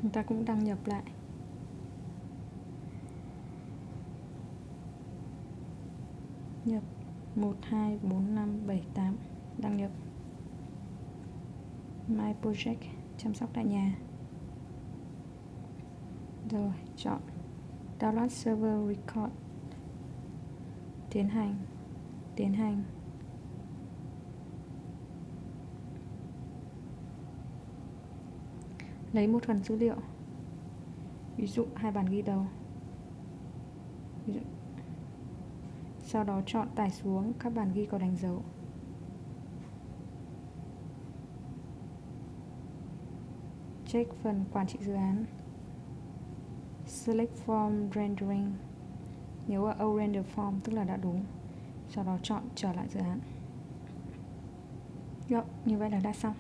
Chúng ta cũng đăng nhập lại. Nhập 124578, đăng nhập. My Project, chăm sóc tại nhà. Rồi, chọn Download Server Record. Tiến hành. Lấy một phần dữ liệu, ví dụ 2 bản ghi đầu. Sau đó chọn tải xuống các bản ghi có đánh dấu. Check phần quản trị dự án. Select Form Rendering. Nếu ở O Render Form tức là đã đúng. Sau đó chọn trở lại dự án. Như vậy là đã xong.